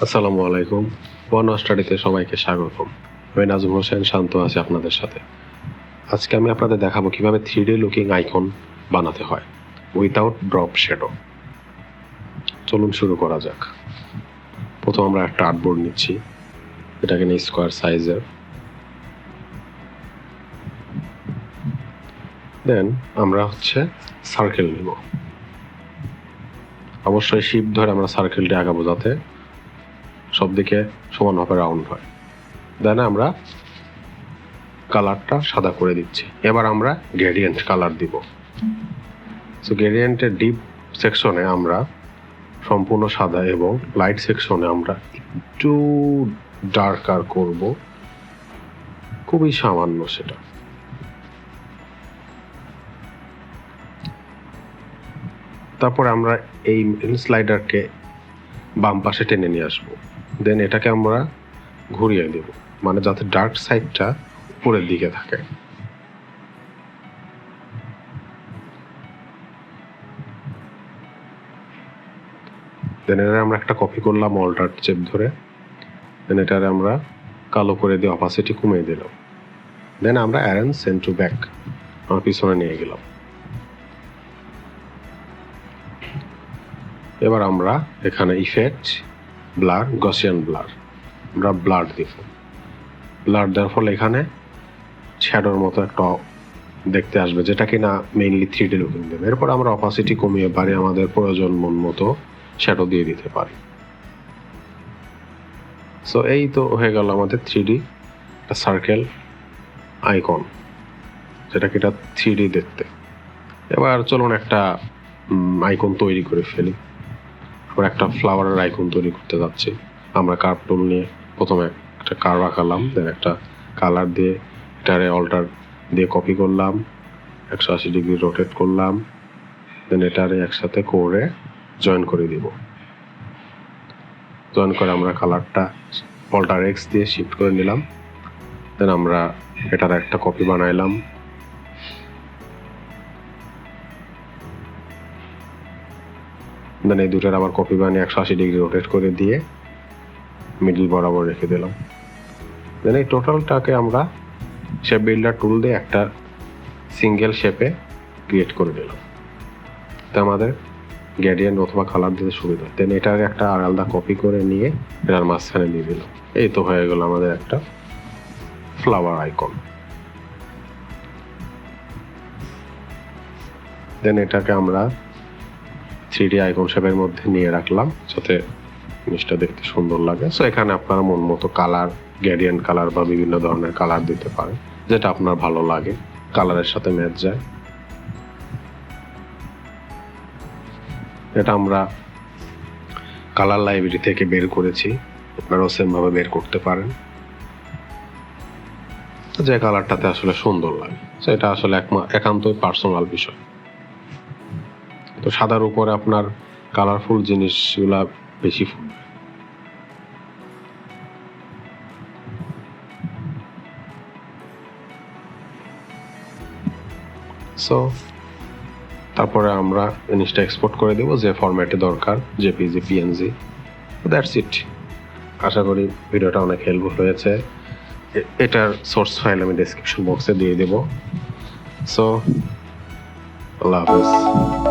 আসসালামু আলাইকুম। বর্ণ স্টাডিতে সবাইকে স্বাগতম। আমি নাজমুল হোসেন শান্ত আছি আপনাদের সাথে। আজকে আমি আপনাদের দেখাবো কিভাবে 3D লুকিং আইকন বানাতে হয় উইথাউট ড্রপ শ্যাডো। চলুন শুরু করা যাক। প্রথম আমরা একটা আর্টবোর্ড নিচ্ছি, এটাকে নিয়ে স্কোয়ার সাইজের। দেন আমরা সার্কেল নিব। অবশ্যই শিফট ধরে আমরা সার্কেলটি আগাবো যাতে সব দিকে সমানভাবে রাউন্ড হয়। দেন আমরা কালারটা সাদা করে দিচ্ছি। এবার আমরা গ্রেডিয়েন্ট কালার দিব। সো গ্রেডিয়েন্টের ডিপ সেকশনে আমরা সম্পূর্ণ সাদা এবং লাইট সেকশনে আমরা একটু ডার্কার করব, খুবই সামান্য সেটা। তারপরে আমরা এই স্লাইডারকে বাম পাশে টেনে নিয়ে আসবো। দেন এটাকে আমরা ঘুরিয়ে দেব, মানে যাতে ডার্ক সাইডটা উপরের দিকে থাকে। দেন এটা আমরা একটা কপি করলাম অল্টার চেপ ধরে। দেন এটারে আমরা কালো করে দিয়ে অপাসিটি কমিয়ে দিলাম। দেন আমরা অ্যারেঞ্জ সেন্ড টু ব্যাক আমার পিছনে নিয়ে গেলাম। এবার আমরা এখানে ইফেক্ট, ব্লার, গসিয়ান ব্লার, আমরা ব্লার দিব। ব্লার দেওয়ার ফলে এখানে শ্যাডোর মতো একটা দেখতে আসবে, যেটা কিনা মেইনলি 3D লুকিং দেবে। এরপর আমরা অপাসিটি কমিয়ে পারি আমাদের প্রয়োজন মতো শ্যাডো দিয়ে দিতে পারি। সো এই তো হয়ে গেল আমাদের 3D একটা সার্কেল আইকন, যেটা কিনা 3D দেখতে। এবার চলুন একটা আইকন তৈরি করে ফেলি। আমরা একটা ফ্লাওয়ারের আইকন তৈরি করতে যাচ্ছি। আমরা কার্ভ টুল নিয়ে প্রথমে একটা কার্ভ আঁকালাম, দেন একটা কালার দিয়ে এটারে অল্টার দিয়ে কপি করলাম, 180 ডিগ্রি রোটেট করলাম। দেন এটারে একসাথে করে জয়েন করে দিব। জয়েন করে আমরা কালারটা অল্টার এক্স দিয়ে শিফট করে নিলাম। দেন আমরা এটার একটা কপি বানাইলাম। দেন এই দুটার আবার কপি বানিয়ে 180 ডিগ্রি রোটেট করে দিয়ে মিডল বরাবর রেখে দিলাম। দেন এই টোটালটাকে আমরা শেপ বিল্ডার টুল দিয়ে একটা সিঙ্গেল শেপে ক্রিয়েট করে দিলাম। তো আমাদের গ্রেডিয়েন্ট অথবা কালার দিতে সুবিধা। দেন এটার একটা আলাদা কপি করে নিয়ে এটার মাঝখানে দিয়ে দিলাম। এই তো হয়ে গেল আমাদের একটা ফ্লাওয়ার আইকন। দেন এটাকে আমরা 3D আইকন শেপের মধ্যে নিয়ে রাখলাম যাতে জিনিসটা দেখতে সুন্দর লাগে। সো এখানে আপনারা মন মতো কালার, গ্রেডিয়েন্ট কালার বা বিভিন্ন ধরনের কালার দিতে পারেন, যেটা আপনার ভালো লাগে, কালারের সাথে ম্যাচ যায়। এটা আমরা কালার লাইব্রেরি থেকে বের করেছি, আপনারাও সেম ভাবে বের করতে পারেন, যে কালারটাতে আসলে সুন্দর লাগে। সেটা আসলে একান্তই পার্সোনাল বিষয়। তো সাদার উপরে আপনার কালারফুল জিনিসগুলা বেশি ফুটবে। সো তারপরে আমরা জিনিসটা এক্সপোর্ট করে দেব যে ফরম্যাটে দরকার, জেপিজি, পিএনজি। That's it. আশা করি ভিডিওটা অনেক হেল্পফুল হয়েছে। এটার সোর্স ফাইল আমি ডেসক্রিপশন বক্সে দিয়ে দেব। সো আল্লাহ হাফেজ।